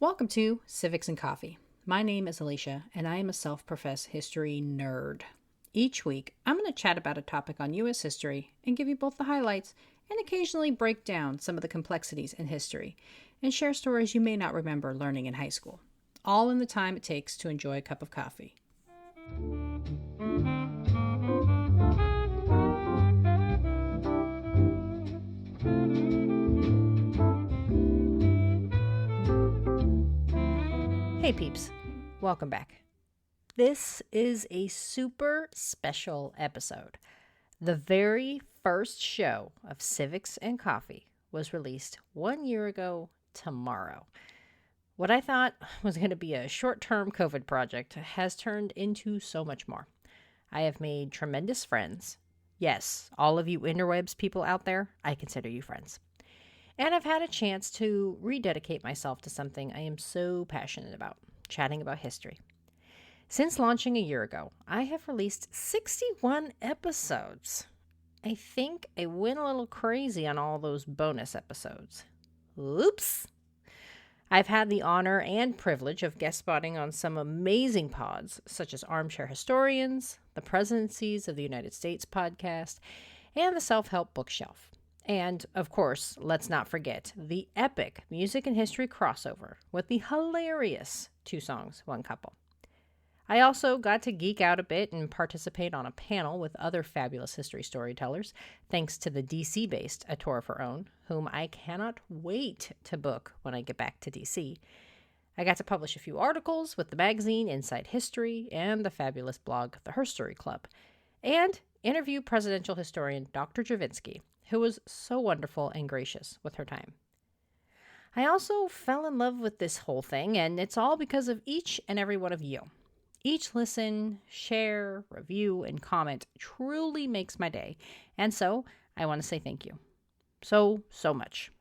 Welcome to Civics and Coffee. My name is Alicia, and I am a self-professed history nerd. Each week, I'm going to chat about a topic on U.S. history and give you both the highlights and occasionally break down some of the complexities in history and share stories you may not remember learning in high school, all in the time it takes to enjoy a cup of coffee. Hey peeps, welcome back. This is a super special episode. The very first show of Civics and Coffee was released 1 year ago tomorrow. What I thought was going to be a short-term COVID project has turned into so much more. I have made tremendous friends. Yes, all of you interwebs people out there, I consider you friends. And I've had a chance to rededicate myself to something I am so passionate about, chatting about history. Since launching a year ago, I have released 61 episodes. I think I went a little crazy on all those bonus episodes. Oops! I've had the honor and privilege of guest spotting on some amazing pods, such as Armchair Historians, the Presidencies of the United States podcast, and the Self-Help Bookshelf. And, of course, let's not forget the epic music and history crossover with the hilarious Two Songs, One Couple. I also got to geek out a bit and participate on a panel with other fabulous history storytellers, thanks to the DC-based A Tour of Her Own, whom I cannot wait to book when I get back to DC. I got to publish a few articles with the magazine Inside History and the fabulous blog The Herstory Club, and interview presidential historian Dr. Javinsky, who was so wonderful and gracious with her time. I also fell in love with this whole thing, and it's all because of each and every one of you. Each listen, share, review, and comment truly makes my day, and so I want to say thank you. So much.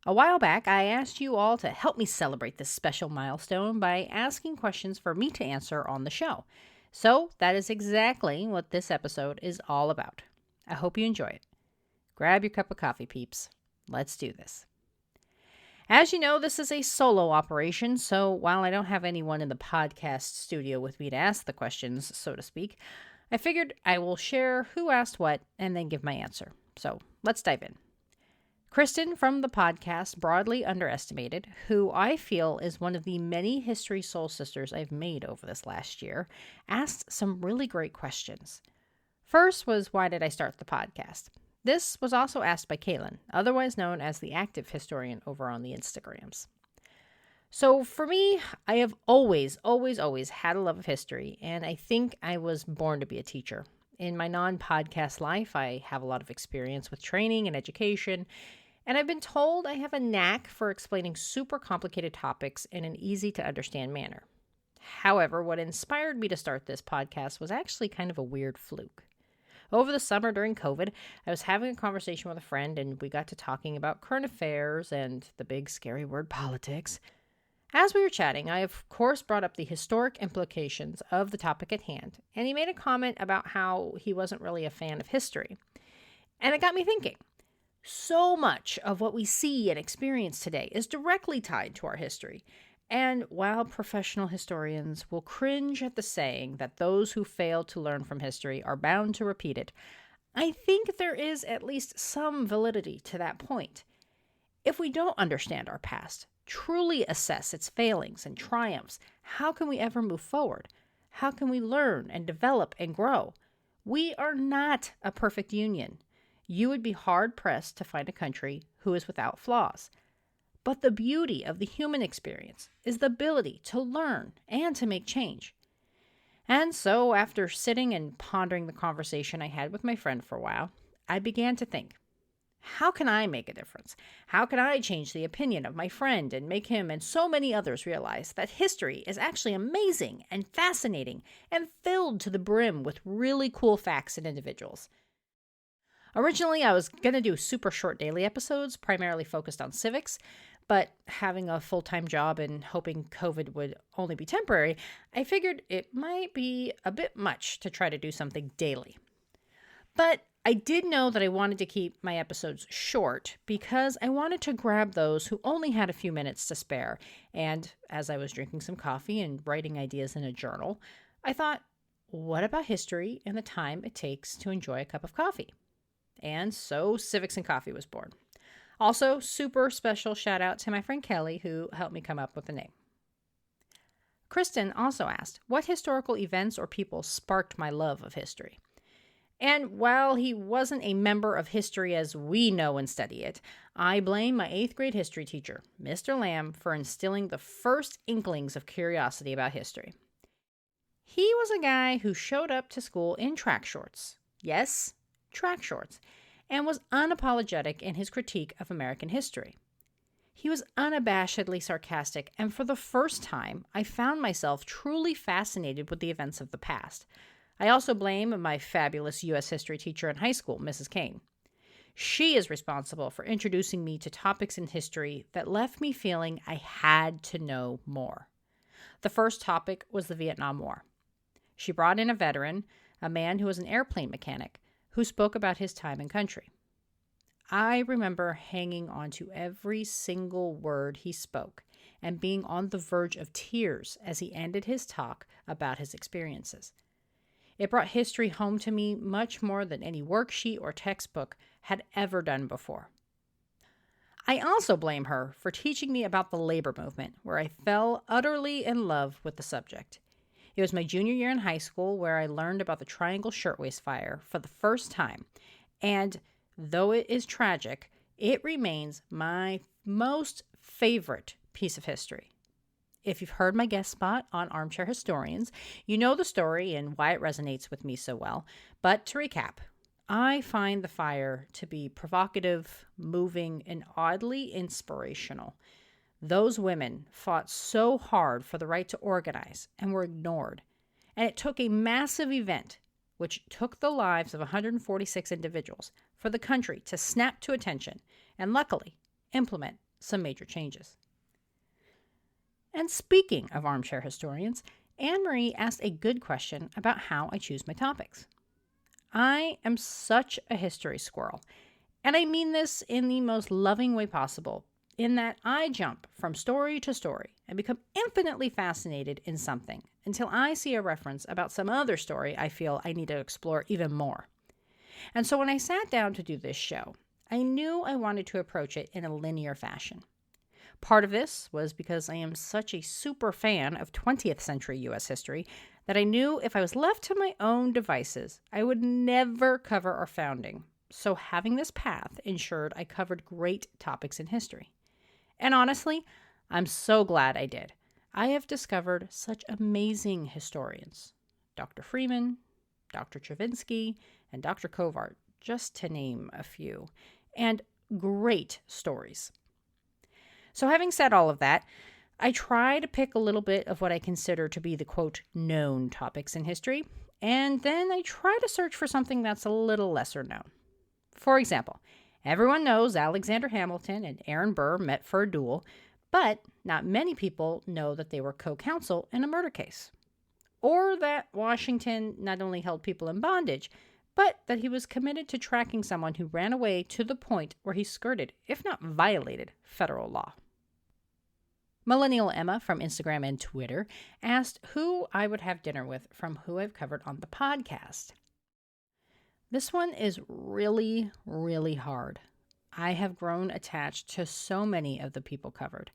A while back, I asked you all to help me celebrate this special milestone by asking questions for me to answer on the show. So that is exactly what this episode is all about. I hope you enjoy it. Grab your cup of coffee, peeps. Let's do this. As you know, this is a solo operation, so while I don't have anyone in the podcast studio with me to ask the questions, so to speak, I figured I will share who asked what and then give my answer. So let's dive in. Kristen from the podcast Broadly Underestimated, who I feel is one of the many history soul sisters I've made over this last year, asked some really great questions. First was, why did I start the podcast? This was also asked by Kaylin, otherwise known as the active historian over on the Instagrams. So for me, I have always had a love of history, and I think I was born to be a teacher. In my non-podcast life, I have a lot of experience with training and education, and I've been told I have a knack for explaining super complicated topics in an easy-to-understand manner. However, what inspired me to start this podcast was actually kind of a weird fluke. Over the summer during COVID, I was having a conversation with a friend, and we got to talking about current affairs and the big scary word politics. As we were chatting, I of course brought up the historic implications of the topic at hand, and he made a comment about how he wasn't really a fan of history. And it got me thinking. So much of what we see and experience today is directly tied to our history. And while professional historians will cringe at the saying that those who fail to learn from history are bound to repeat it, I think there is at least some validity to that point. If we don't understand our past, truly assess its failings and triumphs, how can we ever move forward? How can we learn and develop and grow? We are not a perfect union. You would be hard-pressed to find a country who is without flaws. But the beauty of the human experience is the ability to learn and to make change. And so, after sitting and pondering the conversation I had with my friend for a while, I began to think, how can I make a difference? How can I change the opinion of my friend and make him and so many others realize that history is actually amazing and fascinating and filled to the brim with really cool facts and individuals? Originally, I was going to do super short daily episodes, primarily focused on civics, but having a full-time job and hoping COVID would only be temporary, I figured it might be a bit much to try to do something daily. But I did know that I wanted to keep my episodes short because I wanted to grab those who only had a few minutes to spare. And as I was drinking some coffee and writing ideas in a journal, I thought, what about history and the time it takes to enjoy a cup of coffee? And so Civics and Coffee was born. Also, super special shout out to my friend Kelly who helped me come up with the name. Kristen also asked, what historical events or people sparked my love of history? And while he wasn't a member of history as we know and study it, I blame my 8th grade history teacher, Mr. Lamb, for instilling the first inklings of curiosity about history. He was a guy who showed up to school in track shorts. Yes, track shorts. And was unapologetic in his critique of American history. He was unabashedly sarcastic, and for the first time, I found myself truly fascinated with the events of the past. I also blame my fabulous U.S. history teacher in high school, Mrs. Kane. She is responsible for introducing me to topics in history that left me feeling I had to know more. The first topic was the Vietnam War. She brought in a veteran, a man who was an airplane mechanic, who spoke about his time and country. I remember hanging on to every single word he spoke and being on the verge of tears as he ended his talk about his experiences. It brought history home to me much more than any worksheet or textbook had ever done before. I also blame her for teaching me about the labor movement, where I fell utterly in love with the subject. It was my junior year in high school where I learned about the Triangle Shirtwaist Fire for the first time, and though it is tragic, it remains my most favorite piece of history. If you've heard my guest spot on Armchair Historians, you know the story and why it resonates with me so well. But to recap, I find the fire to be provocative, moving, and oddly inspirational. Those women fought so hard for the right to organize and were ignored. And it took a massive event, which took the lives of 146 individuals, for the country to snap to attention and luckily implement some major changes. And speaking of armchair historians, Anne-Marie asked a good question about how I choose my topics. I am such a history squirrel, and I mean this in the most loving way possible, in that I jump from story to story and become infinitely fascinated in something until I see a reference about some other story I feel I need to explore even more. And so when I sat down to do this show, I knew I wanted to approach it in a linear fashion. Part of this was because I am such a super fan of 20th century U.S. history that I knew if I was left to my own devices, I would never cover our founding. So having this path ensured I covered great topics in history. And honestly, I'm so glad I did. I have discovered such amazing historians. Dr. Freeman, Dr. Travinsky, and Dr. Kovart, just to name a few. And great stories. So having said all of that, I try to pick a little bit of what I consider to be the, quote, known topics in history, and then I try to search for something that's a little lesser known. For example, everyone knows Alexander Hamilton and Aaron Burr met for a duel, but not many people know that they were co-counsel in a murder case. Or that Washington not only held people in bondage, but that he was committed to tracking someone who ran away to the point where he skirted, if not violated, federal law. Millennial Emma from Instagram and Twitter asked who I would have dinner with from who I've covered on the podcast. This one is really, really hard. I have grown attached to so many of the people covered.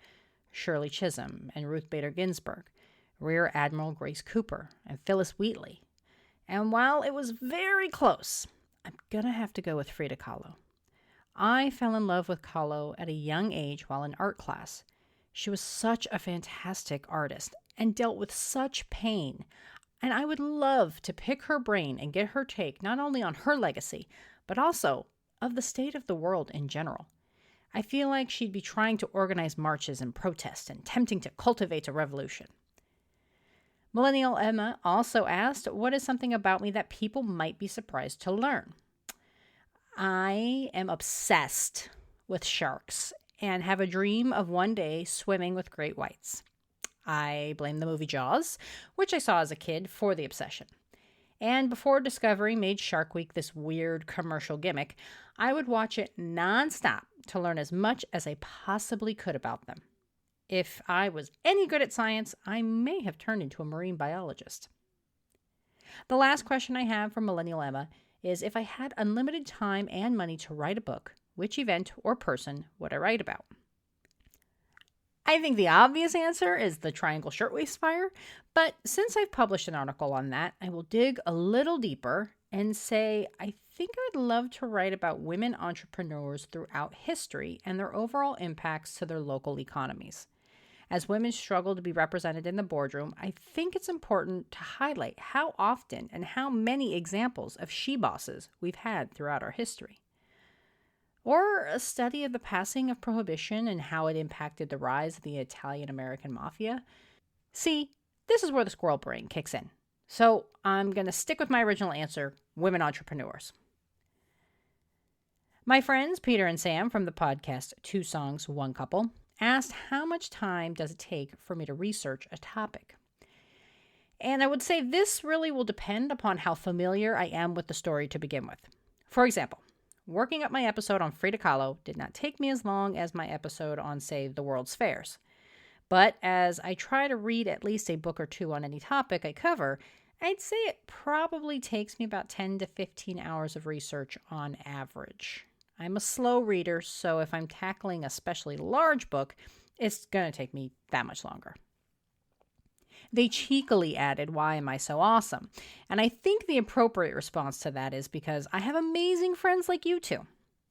Shirley Chisholm and Ruth Bader Ginsburg, Rear Admiral Grace Cooper, and Phyllis Wheatley. And while it was very close, I'm gonna have to go with Frida Kahlo. I fell in love with Kahlo at a young age while in art class. She was such a fantastic artist and dealt with such pain. And I would love to pick her brain and get her take not only on her legacy, but also of the state of the world in general. I feel like she'd be trying to organize marches and protests and tempting to cultivate a revolution. Millennial Emma also asked, what is something about me that people might be surprised to learn? I am obsessed with sharks and have a dream of one day swimming with great whites. I blame the movie Jaws, which I saw as a kid, for the obsession. And before Discovery made Shark Week this weird commercial gimmick, I would watch it nonstop to learn as much as I possibly could about them. If I was any good at science, I may have turned into a marine biologist. The last question I have from Millennial Emma is, if I had unlimited time and money to write a book, which event or person would I write about? I think the obvious answer is the Triangle Shirtwaist Fire, but since I've published an article on that, I will dig a little deeper and say I think I'd love to write about women entrepreneurs throughout history and their overall impacts to their local economies. As women struggle to be represented in the boardroom, I think it's important to highlight how often and how many examples of she-bosses we've had throughout our history. Or a study of the passing of Prohibition and how it impacted the rise of the Italian-American mafia. See, this is where the squirrel brain kicks in. So I'm going to stick with my original answer, women entrepreneurs. My friends Peter and Sam from the podcast Two Songs, One Couple asked how much time does it take for me to research a topic. And I would say this really will depend upon how familiar I am with the story to begin with. For example, working up my episode on Frida Kahlo did not take me as long as my episode on, say, the World's Fairs. But as I try to read at least a book or two on any topic I cover, I'd say it probably takes me about 10 to 15 hours of research on average. I'm a slow reader, so if I'm tackling a especially large book, it's going to take me that much longer. They cheekily added, "Why am I so awesome?" And I think the appropriate response to that is because I have amazing friends like you two.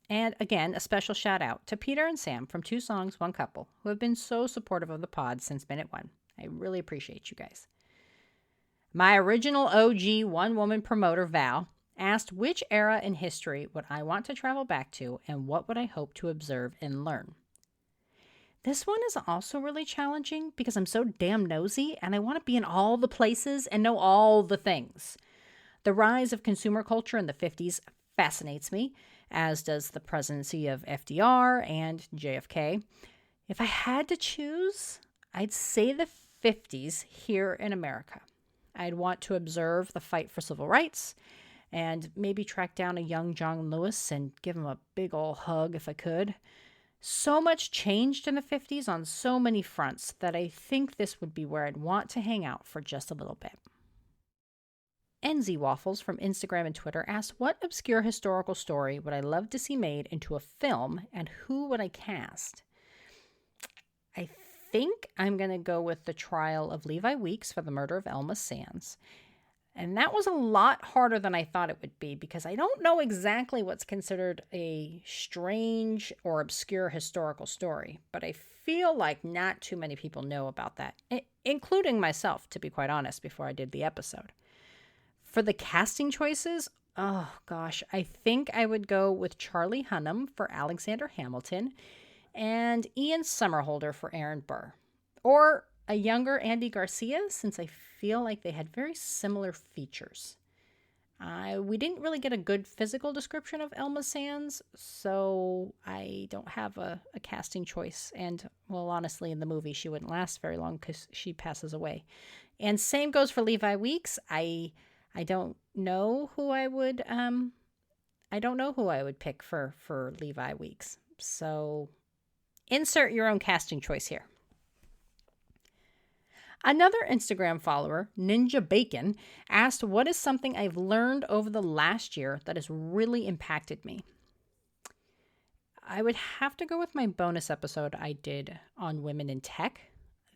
And again, a special shout out to Peter and Sam from Two Songs, One Couple, who have been so supportive of the pod since minute one. I really appreciate you guys. My original OG one-woman promoter, Val, asked which era in history would I want to travel back to and what would I hope to observe and learn. This one is also really challenging because I'm so damn nosy and I want to be in all the places and know all the things. The rise of consumer culture in the 50s fascinates me, as does the presidency of FDR and JFK. If I had to choose, I'd say the 50s here in America. I'd want to observe the fight for civil rights and maybe track down a young John Lewis and give him a big ol' hug if I could. So much changed in the 50s on so many fronts that I think this would be where I'd want to hang out for just a little bit. NZ Waffles from Instagram and Twitter asked, what obscure historical story would I love to see made into a film and who would I cast? I think I'm going to go with the trial of Levi Weeks for the murder of Elma Sands. And that was a lot harder than I thought it would be because I don't know exactly what's considered a strange or obscure historical story, but I feel like not too many people know about that, including myself, to be quite honest, before I did the episode. For the casting choices, oh gosh, I think I would go with Charlie Hunnam for Alexander Hamilton and Ian Somerhalder for Aaron Burr. Or a younger Andy Garcia, since I feel like they had very similar features. We didn't really get a good physical description of Elma Sands, so I don't have a casting choice. And, well, honestly, in the movie, she wouldn't last very long because she passes away. And same goes for Levi Weeks. I don't know who I would pick for Levi Weeks. So insert your own casting choice here. Another Instagram follower, Ninja Bacon, asked, what is something I've learned over the last year that has really impacted me? I would have to go with my bonus episode I did on women in tech.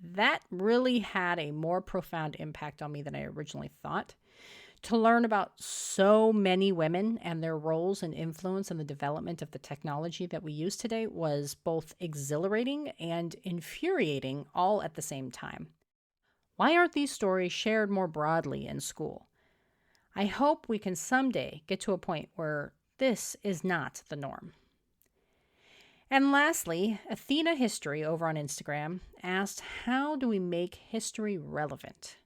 That really had a more profound impact on me than I originally thought. To learn about so many women and their roles and influence in the development of the technology that we use today was both exhilarating and infuriating all at the same time. Why aren't these stories shared more broadly in school? I hope we can someday get to a point where this is not the norm. And lastly, Athena History over on Instagram asked, how do we make history relevant?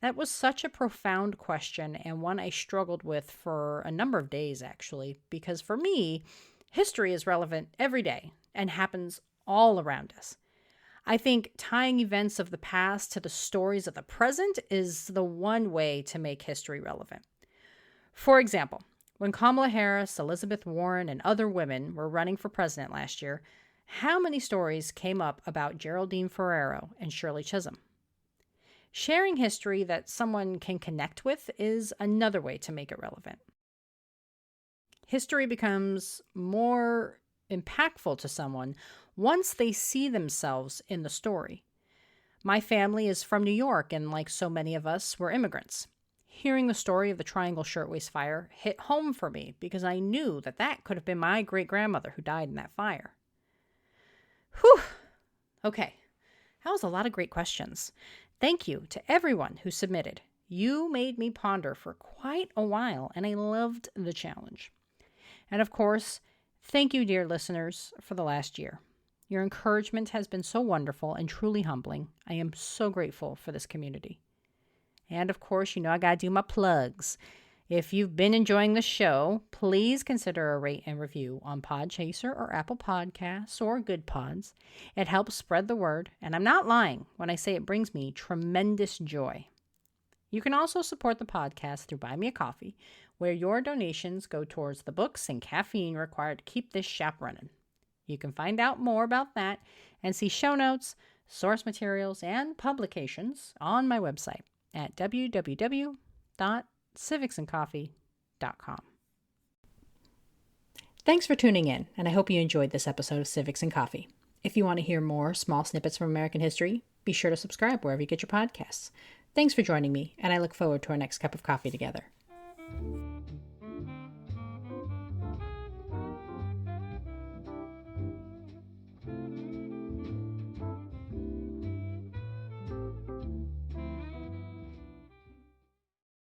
That was such a profound question and one I struggled with for a number of days, actually, because for me, history is relevant every day and happens all around us. I think tying events of the past to the stories of the present is the one way to make history relevant. For example, when Kamala Harris, Elizabeth Warren, and other women were running for president last year, how many stories came up about Geraldine Ferraro and Shirley Chisholm? Sharing history that someone can connect with is another way to make it relevant. History becomes more impactful to someone once they see themselves in the story. My family is from New York, and like so many of us, we're immigrants. Hearing the story of the Triangle Shirtwaist Fire hit home for me because I knew that could have been my great-grandmother who died in that fire. Whew! Okay, that was a lot of great questions. Thank you to everyone who submitted. You made me ponder for quite a while, and I loved the challenge. And of course, thank you, dear listeners, for the last year. Your encouragement has been so wonderful and truly humbling. I am so grateful for this community. And of course, I got to do my plugs. If you've been enjoying the show, please consider a rate and review on Podchaser or Apple Podcasts or Good Pods. It helps spread the word, and I'm not lying when I say it brings me tremendous joy. You can also support the podcast through Buy Me a Coffee, where your donations go towards the books and caffeine required to keep this shop running. You can find out more about that and see show notes, source materials, and publications on my website at www.civicsandcoffee.com. Thanks for tuning in, and I hope you enjoyed this episode of Civics and Coffee. If you want to hear more small snippets from American history, be sure to subscribe wherever you get your podcasts. Thanks for joining me, and I look forward to our next cup of coffee together.